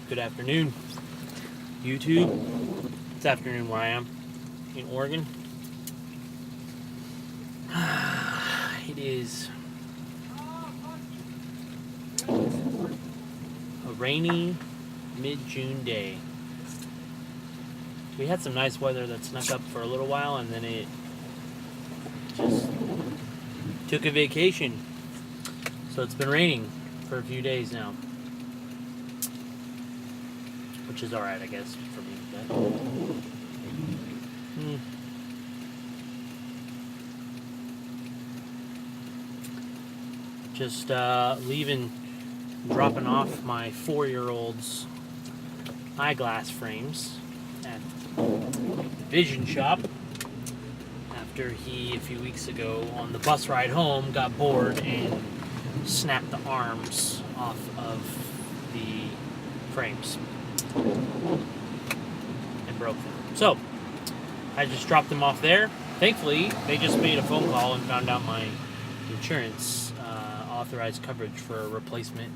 Good afternoon, YouTube. It's afternoon where I am in Oregon. It is a rainy mid-June day. We had some nice weather that snuck up for a little while, and then it just took a vacation. So it's been raining for a few days now, which is alright, I guess, for me. But, just dropping off my 4-year-old's eyeglass frames at the Vision Shop after he, a few weeks ago, on the bus ride home, got bored and snapped the arms off of the frames and broke them. So I just dropped them off there. Thankfully, they just made a phone call and found out my insurance authorized coverage for replacement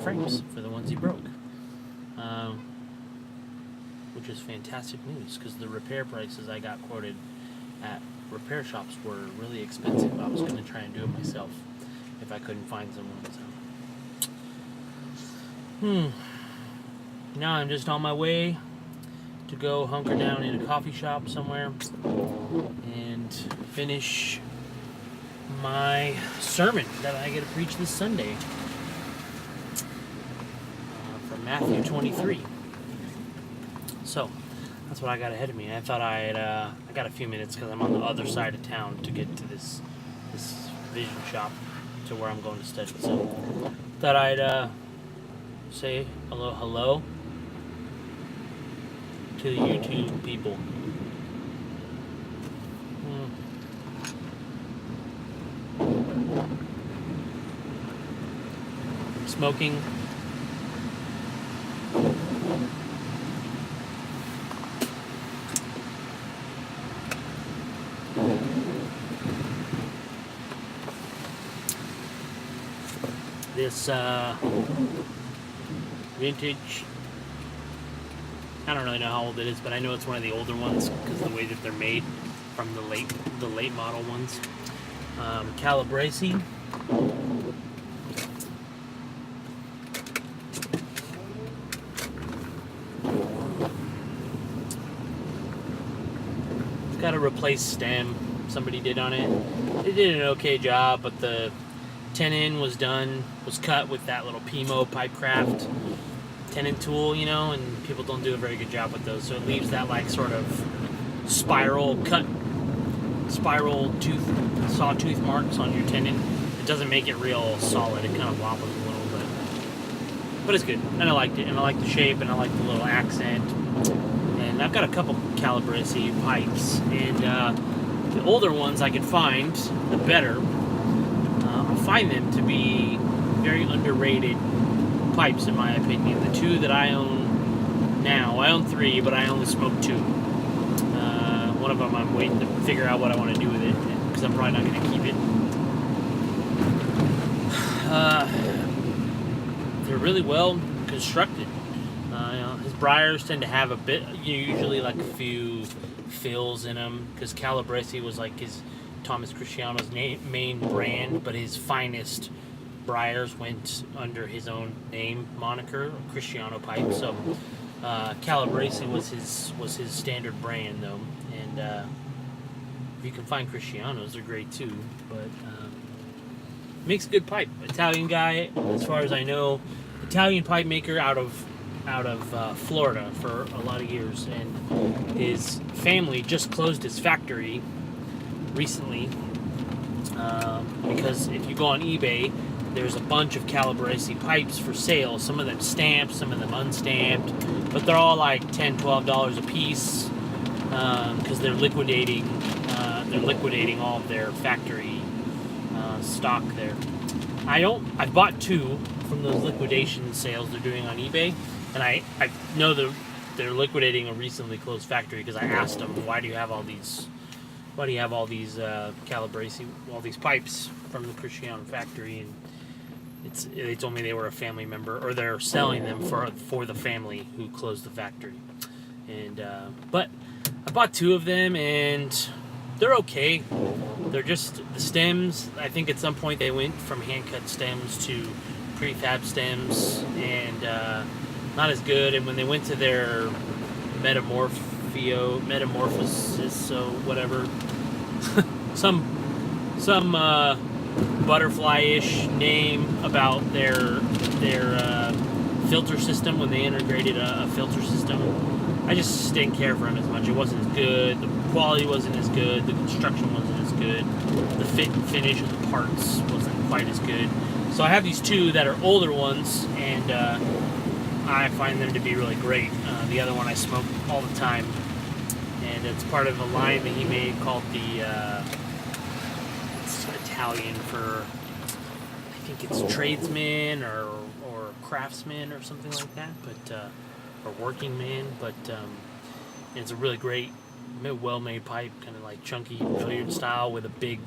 frames for the ones he broke, which is fantastic news because the repair prices I got quoted at repair shops were really expensive. I was going to try and do it myself if I couldn't find someone. So now I'm just on my way to go hunker down in a coffee shop somewhere and finish my sermon that I get to preach this Sunday from Matthew 23. So that's what I got ahead of me. I thought I got a few minutes because I'm on the other side of town to get to this Vision Shop to where I'm going to study. So thought I'd say hello to the YouTube people. Smoking. This vintage, I don't really know how old it is, but I know it's one of the older ones because of the way that they're made from the late model ones. Calabrese. Got a replaced stem somebody did on it. They did an okay job, but the tenon was cut with that little Pimo Pipecraft tenon tool, and people don't do a very good job with those, so it leaves that like sort of spiral sawtooth marks on your tenon. It doesn't make it real solid. It kind of wobbles a little bit, but it's good, and I liked it, and I like the shape, and I like the little accent. And I've got a couple Calabrese pipes, and the older ones I can find, the better. I find them to be very underrated pipes, in my opinion. The two that I own now, I own 3, but I only smoke 2. One of them I'm waiting to figure out what I want to do with it, because I'm probably not going to keep it. They're really well constructed. His briars tend to have a bit, usually like a few fills in them, because Calabrese was like his Thomas Cristiano's main brand, but his finest briars went under his own name moniker, Cristiano Pipe. So Calabrese was his standard brand though, and if you can find Cristianos, they're great too. But makes a good pipe. Italian guy, as far as I know, Italian pipe maker out of Florida for a lot of years, and his family just closed his factory recently because if you go on eBay, there's a bunch of Calabrese pipes for sale. Some of them stamped, some of them unstamped, but they're all like $10, $12 a piece because they're liquidating all of their factory stock there. I've bought 2 from those liquidation sales they're doing on eBay, and I know they're liquidating a recently closed factory because I asked them, why do you have all these why do you have all these Calabrese, all these pipes from the Cristiano factory? And they told me they were a family member, or they're selling them for the family who closed the factory. And but I bought 2 of them, and they're okay. They're just the stems. I think at some point they went from hand-cut stems to prefab stems, and not as good. And when they went to their metamorphosis, so whatever, some butterfly-ish name about their filter system when they integrated a filter system. I just didn't care for them as much. It wasn't as good. The quality wasn't as good. The construction wasn't as good. The fit and finish of the parts wasn't quite as good. So I have these 2 that are older ones, and I find them to be really great. The other one I smoke all the time, and it's part of a line that he made called the it's Italian for, I think it's tradesman or craftsman or something like that, but or working man. But it's a really great, well-made pipe, kind of like chunky billiard style with a big,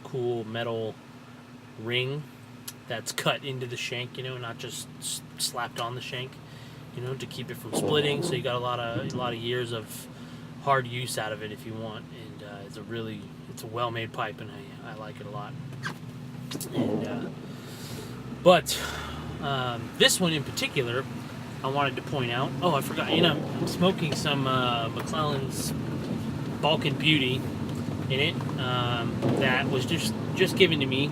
cool metal ring that's cut into the shank, not just slapped on the shank, to keep it from splitting. So you got a lot of years of hard use out of it if you want. And it's a well-made pipe, and I like it a lot. And but this one in particular, I wanted to point out. Oh, I forgot. I'm smoking some McClelland's Balkan Beauty in it. That was just given to me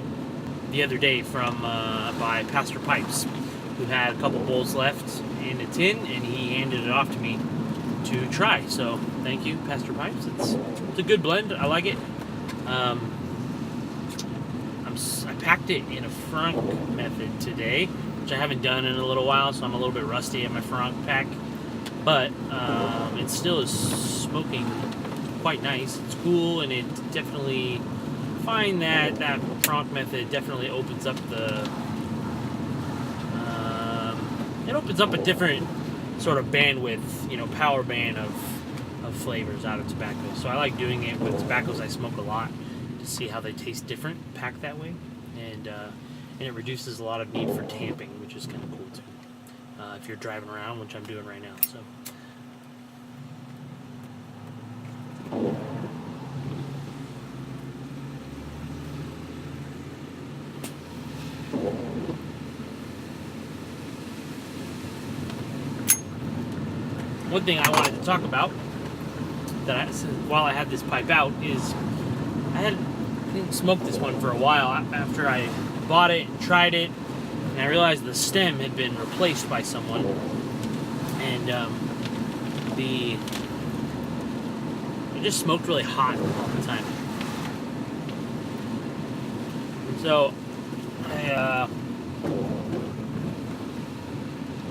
the other day from by Pastor Pipes, who had a couple bowls left in a tin, and he handed it off to me to try. So thank you, Pastor Pipes. It's a good blend. I like it. I packed it in a Franck method today, which I haven't done in a little while, so I'm a little bit rusty at my Franck pack. But it still is smoking quite nice. It's cool, and it definitely find that Franck method definitely opens up it opens up a different sort of bandwidth, power band of flavors out of tobacco. So I like doing it with tobaccos I smoke a lot to see how they taste different packed that way, and it reduces a lot of need for tamping, which is kind of cool too. If you're driving around, which I'm doing right now. So. One thing I wanted to talk about while I had this pipe out is I didn't smoke this one for a while after I bought it and tried it, and I realized the stem had been replaced by someone, and it just smoked really hot all the time. And so I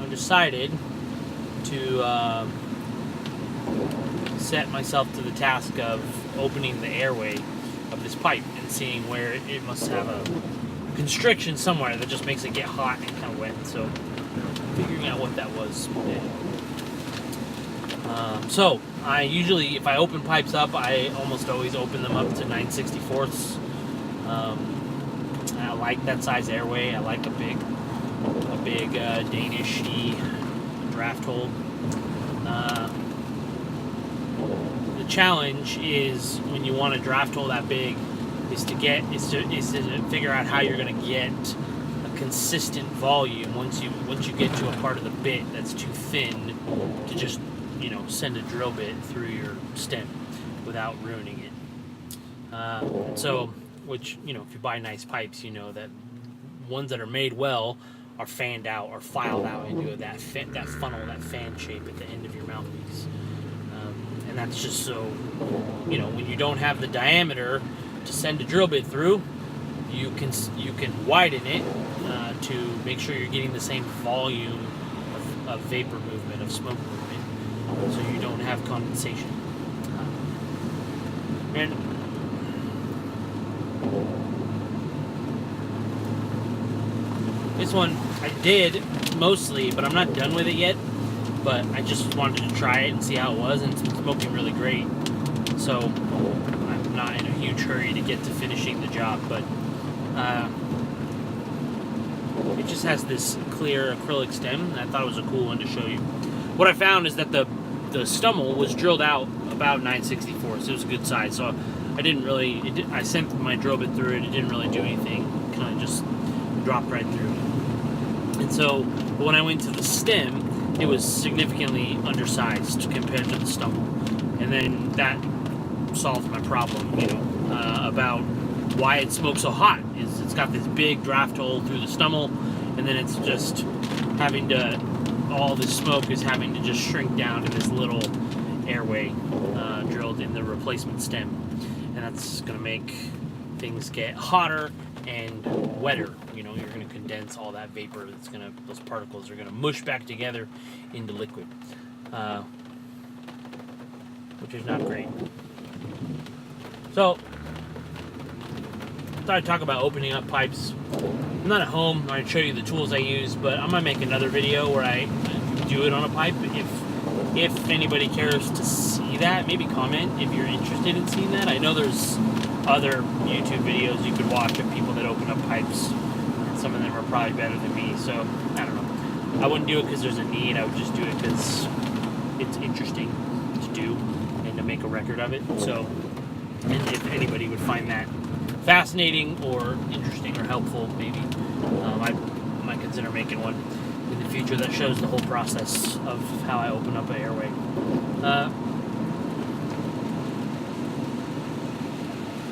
decided to set myself to the task of opening the airway of this pipe and seeing where it must have a constriction somewhere that just makes it get hot and kind of wet. So figuring out what that was. So I usually, if I open pipes up, I almost always open them up to 9/64ths. I like that size airway. I like a big Danish-y draft hole. The challenge is when you want a draft hole that big is to figure out how you're going to get a consistent volume once you get to a part of the bit that's too thin to just send a drill bit through your stem without ruining it. Which if you buy nice pipes, that ones that are made well are fanned out or filed out into that funnel, that fan shape at the end of your mouthpiece. And that's just so, when you don't have the diameter to send a drill bit through, you can widen it to make sure you're getting the same volume of vapor movement, of smoke movement, so you don't have condensation. And this one I did mostly, but I'm not done with it yet. But I just wanted to try it and see how it was, and it's smoking really great. So I'm not in a huge hurry to get to finishing the job, but it just has this clear acrylic stem, and I thought it was a cool one to show you. What I found is that the stummel was drilled out about 9/64, so it was a good size. So I didn't really, I sent my drill bit through it. It didn't really do anything. Kind of just dropped right through. And so when I went to the stem, it was significantly undersized compared to the stummel. And then that solved my problem, about why it smokes so hot. It's got this big draft hole through the stummel, and then it's just all the smoke is having to just shrink down to this little airway drilled in the replacement stem. And that's going to make things get hotter and wetter. You're going to condense all that vapor. Those particles are going to mush back together into liquid, which is not great. So, I thought I'd talk about opening up pipes. I'm not at home. I'd show you the tools I use, but I'm going to make another video where I do it on a pipe. If anybody cares to see that, maybe comment if you're interested in seeing that. I know there's other YouTube videos you could watch of people that open up pipes, and some of them are probably better than me, so I don't know. I wouldn't do it because there's a need. I would just do it because it's interesting to do and to make a record of it. So, and if anybody would find that fascinating or interesting or helpful, maybe I might consider making one in the future that shows the whole process of how I open up an airway.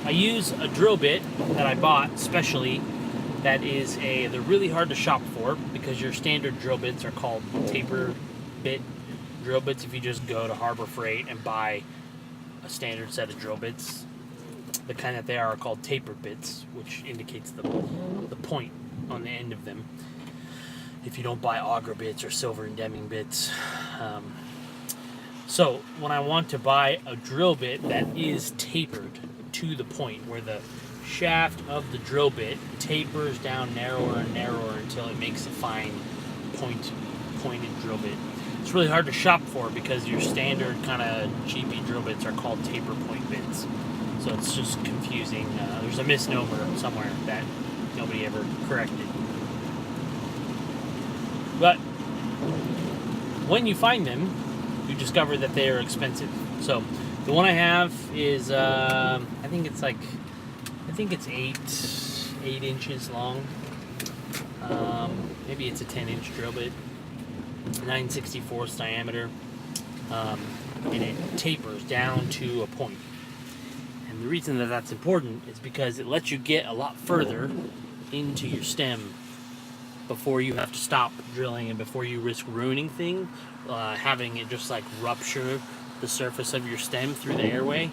I use a drill bit that I bought specially that is they're really hard to shop for, because your standard drill bits are called taper bit drill bits. If you just go to Harbor Freight and buy a standard set of drill bits, the kind that they are called taper bits, which indicates the point on the end of them. If you don't buy auger bits or Silver and Deming bits. So when I want to buy a drill bit that is tapered to the point, where the shaft of the drill bit tapers down narrower and narrower until it makes a fine pointed drill bit, it's really hard to shop for, because your standard kind of cheapy drill bits are called taper point bits. So it's just confusing. There's a misnomer somewhere that nobody ever corrected. But when you find them, you discover that they are expensive. So the one I have is I think it's 8 inches long. Maybe it's a 10-inch drill bit, 9/64 diameter, and it tapers down to a point. And the reason that that's important is because it lets you get a lot further into your stem before you have to stop drilling and before you risk ruining things, having it just like rupture the surface of your stem through the airway.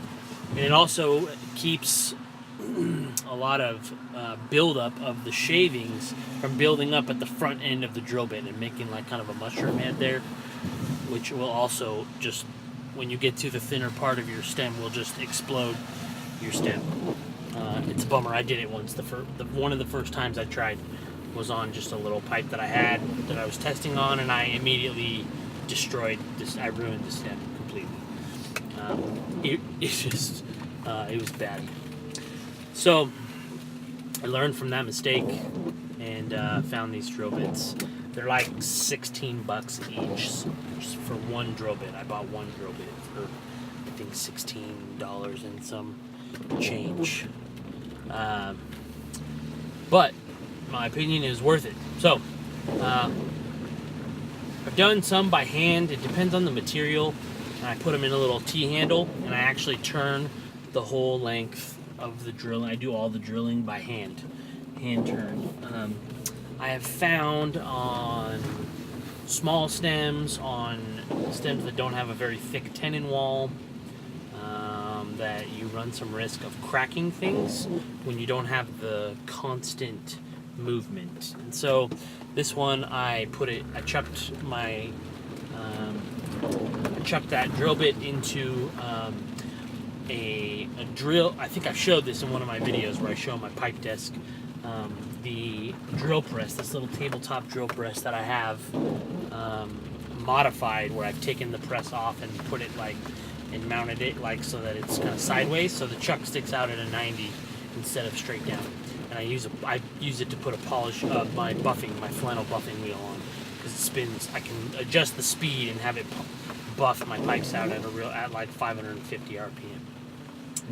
And it also keeps a lot of buildup of the shavings from building up at the front end of the drill bit and making like kind of a mushroom head there, which will also just, when you get to the thinner part of your stem, will just explode your stem. It's a bummer. I did it once. One of the first times I tried was on just a little pipe that I had that I was testing on, and I immediately destroyed this. I ruined the stem completely. It was bad. So I learned from that mistake and found these drill bits. They're like $16 each just for one drill bit. I bought one drill bit for I think $16 and some change. But my opinion is worth it. So I've done some by hand. It depends on the material. And I put them in a little T-handle, and I actually turn the whole length of the drill. I do all the drilling by hand turn. I have found on small stems, on stems that don't have a very thick tenon wall, that you run some risk of cracking things when you don't have the constant movement. And so this one, I chucked that drill bit into a drill. I think I've showed this in one of my videos where I show my pipe desk. The drill press, this little tabletop drill press that I have modified, where I've taken the press off and put it like and mounted it like so that it's kind of sideways, so the chuck sticks out at a 90 instead of straight down. And I use it to put a polish of my flannel buffing wheel on, because it spins. I can adjust the speed and have it buff my pipes out at like 550 RPM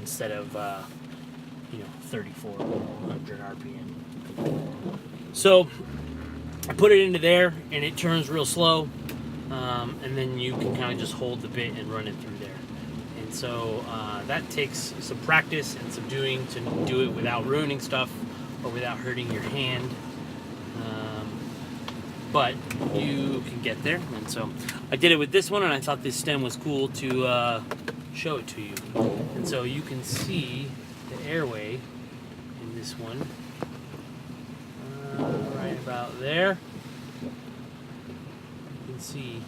instead of 3,400 RPM. So I put it into there, and it turns real slow, and then you can kind of just hold the bit and run it through there. And so that takes some practice and some doing to do it without ruining stuff or without hurting your hand. But you can get there. And so I did it with this one, and I thought this stem was cool to show it to you. And so you can see the airway in this one right about there. You can see,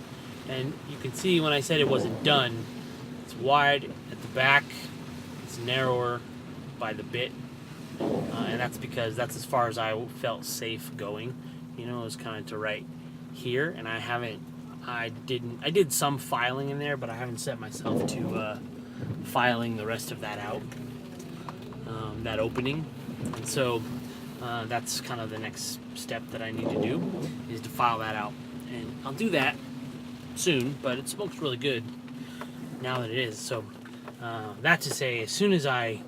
and you can see when I said it wasn't done, it's wide at the back, it's narrower by the bit, and that's because that's as far as I felt safe going. It was kind of to right here, and I did some filing in there, but I haven't set myself to filing the rest of that out, that opening. And so that's kind of the next step that I need to do, is to file that out. And I'll do that soon, but it smokes really good now that it is. So that to say, as soon as I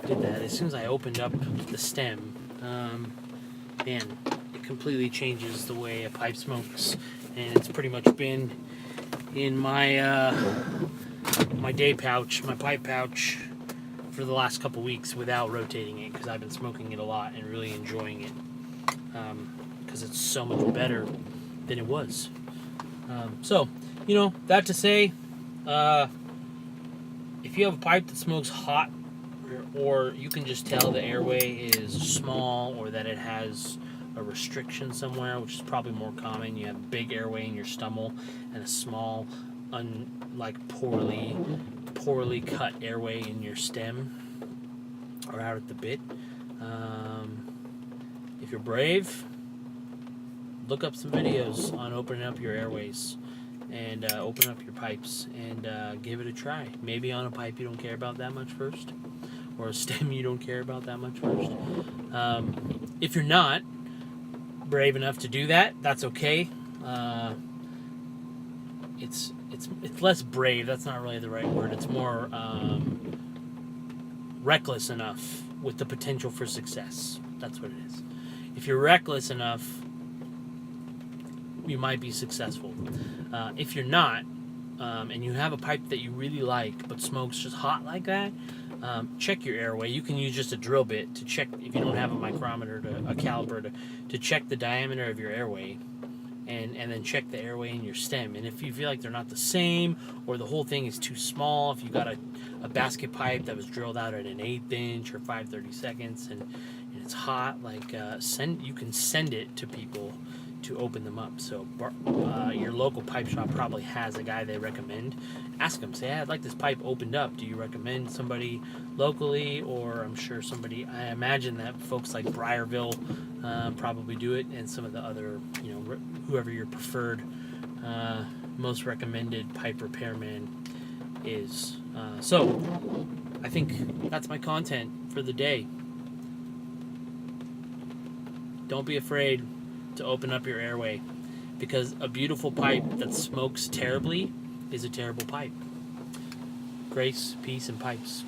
did that, as soon as I opened up the stem, man, it completely changes the way a pipe smokes. And it's pretty much been in my my day pouch, my pipe pouch, for the last couple weeks without rotating it, because I've been smoking it a lot and really enjoying it, because it's so much better than it was. So, that to say, if you have a pipe that smokes hot, or you can just tell the airway is small, or that it has a restriction somewhere, which is probably more common. You have a big airway in your stummel and a small, poorly cut airway in your stem or out at the bit. If you're brave, look up some videos on opening up your airways and open up your pipes and give it a try. Maybe on a pipe you don't care about that much first, or a stem you don't care about that much first. If you're not brave enough to do that, that's okay. It's less brave. That's not really the right word. It's more reckless enough with the potential for success. That's what it is. If you're reckless enough, you might be successful. If you're not, and you have a pipe that you really like but smokes just hot like that, check your airway. You can use just a drill bit to check, if you don't have a micrometer, a caliper, to check the diameter of your airway, and then check the airway in your stem. And if you feel like they're not the same, or the whole thing is too small, if you got a basket pipe that was drilled out at an 1/8 inch or 5/32 and it's hot, you can send it to people to open them up. So your local pipe shop probably has a guy they recommend. Ask them, say, hey, I'd like this pipe opened up. Do you recommend somebody locally? Or I'm sure I imagine that folks like Briarville probably do it, and some of the other, whoever your preferred, most recommended pipe repairman is. So I think that's my content for the day. Don't be afraid to open up your airway, because a beautiful pipe that smokes terribly is a terrible pipe. Grace, peace, and pipes.